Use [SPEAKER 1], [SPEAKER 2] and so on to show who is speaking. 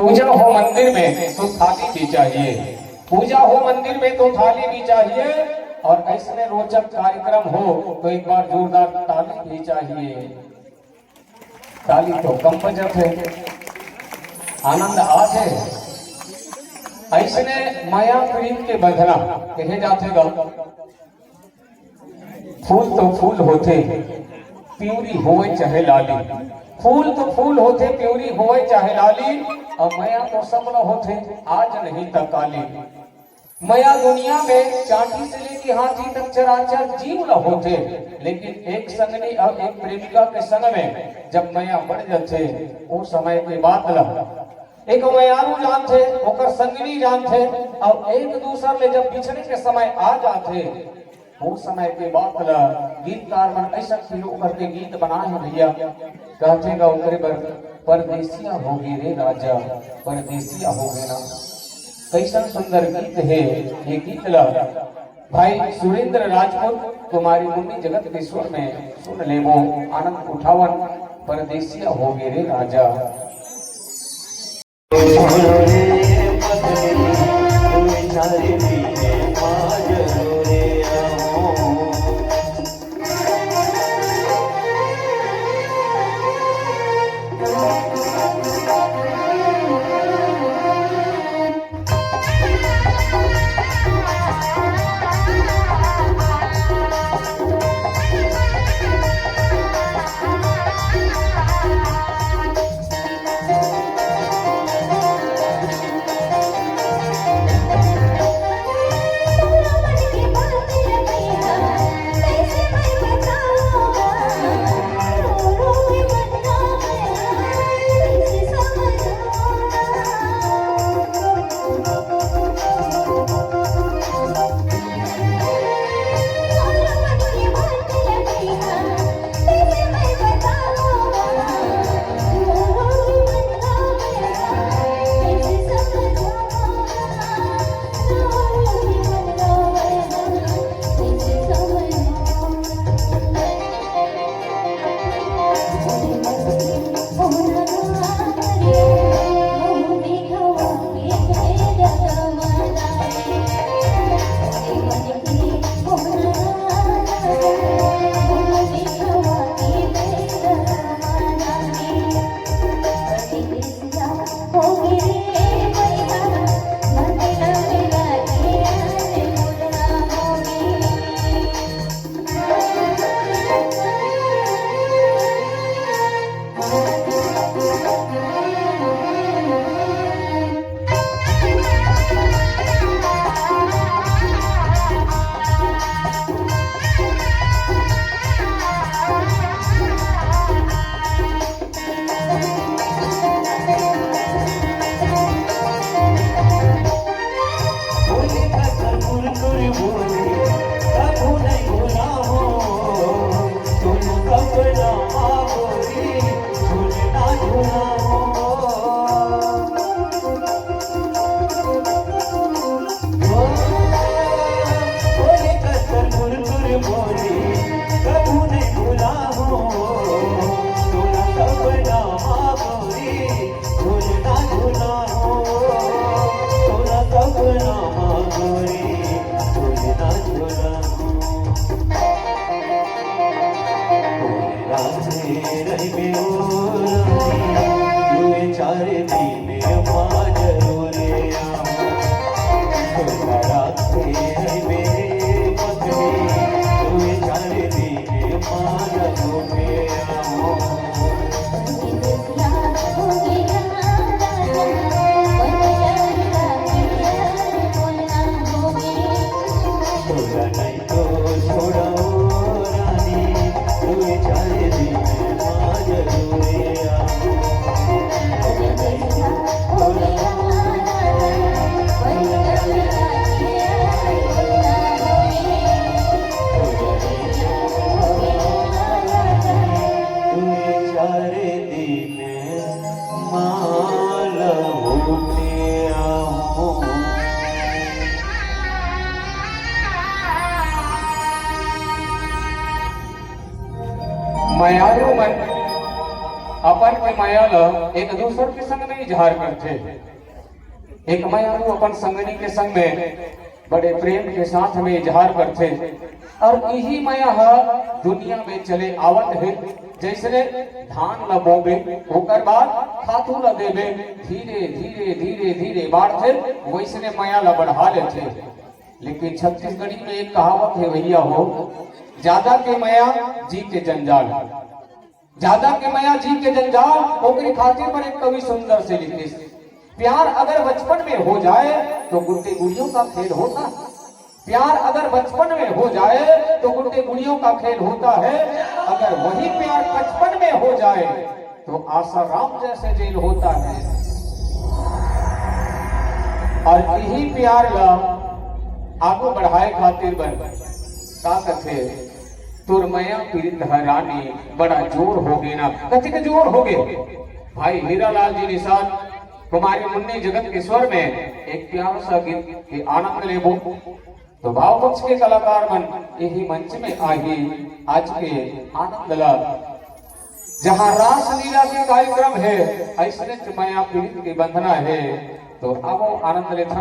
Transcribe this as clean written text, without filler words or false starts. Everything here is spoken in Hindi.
[SPEAKER 1] पूजा हो मंदिर में तो थाली भी चाहिए, पूजा हो मंदिर में तो थाली भी चाहिए, और ऐसे रोचक कार्यक्रम हो तो एक बार जोरदार ताली भी चाहिए। ताली तो कम बजट है, आनंद आज है। ऐसे माया प्रेम के बंधना कहे जाते गा, फूल तो फूल होते प्यूरी होवे चाहे लाली, फूल तो फूल होते प्यूरी होवे चाहे लाली, और माया तो सबला होते आज नहीं तक काली। माया दुनिया में चांटी से लेके हाथी तक चराचर जीव न होते, लेकिन एक संगनी और एक प्रेमिका के संग में जब माया बढ़ जाते वो समय के बाद एक मयारू जानते ओकर संगनी जानते, और एक दूसरे ले जब बिछड़े के समय आ जाते वो समय के बाद गीतकार मन ऐसा खिलो करके गीत बनाए हैं भैया, कहते गा ओकरे परदेसिया होगी रे राजा, परदेसिया होगे ना। कैसा सुंदर गीत है ये गीत ला भाई सुरेंद्र राजपूत तुम्हारी मुन्नी जगत के स्वर में सुन ले वो आनंद उठावन, परदेसिया होगे रे राजा।
[SPEAKER 2] Oh,
[SPEAKER 1] अपन के माया ला एक दूसर के संग में इजहार करते। एक माया को अपन संगनी के संग में बड़े प्रेम के साथ में इजहार करते और यही माया दुनिया में चले आवत है। जैसे धान ल बोबे ओकर बाद खातू ल देबे, धीरे धीरे धीरे धीरे बढ़ते वैसने माया ला बढ़ा लेते। लेकिन छत्तीसगढ़ी में एक कहावत है भैया हो, ज्यादा के माया जी के जंजाल, ज्यादा के माया जी के जंजाल। ओकरी खातिर पर एक कवि सुंदर से लिखे, प्यार अगर बचपन में हो जाए तो गुड्डे गुड़ियों का खेल होता है। प्यार अगर बचपन में हो जाए तो गुड्डे गुड़ियों का खेल होता है। अगर वही प्यार बचपन में हो जाए तो आसाराम जैसे जेल होता है। और यही प्यार ला आगू बढ़ाए खातिर बन का कथे तुर मया पीड़ित रानी बड़ा जोर हो गए ना। कथी के जोर हो गए? भाई हीरालाल जी निषाद कुमारी मुन्नी जगत के स्वर में एक प्यार सा गीत के आनंद लेबो। तो भाव पक्ष के कलाकार मन यही मंच में आइए आज के आनंद ला। जहाँ रास लीला के कार्यक्रम है ऐसने माया पीड़ित की बंधना है। तो अब आनंद लेते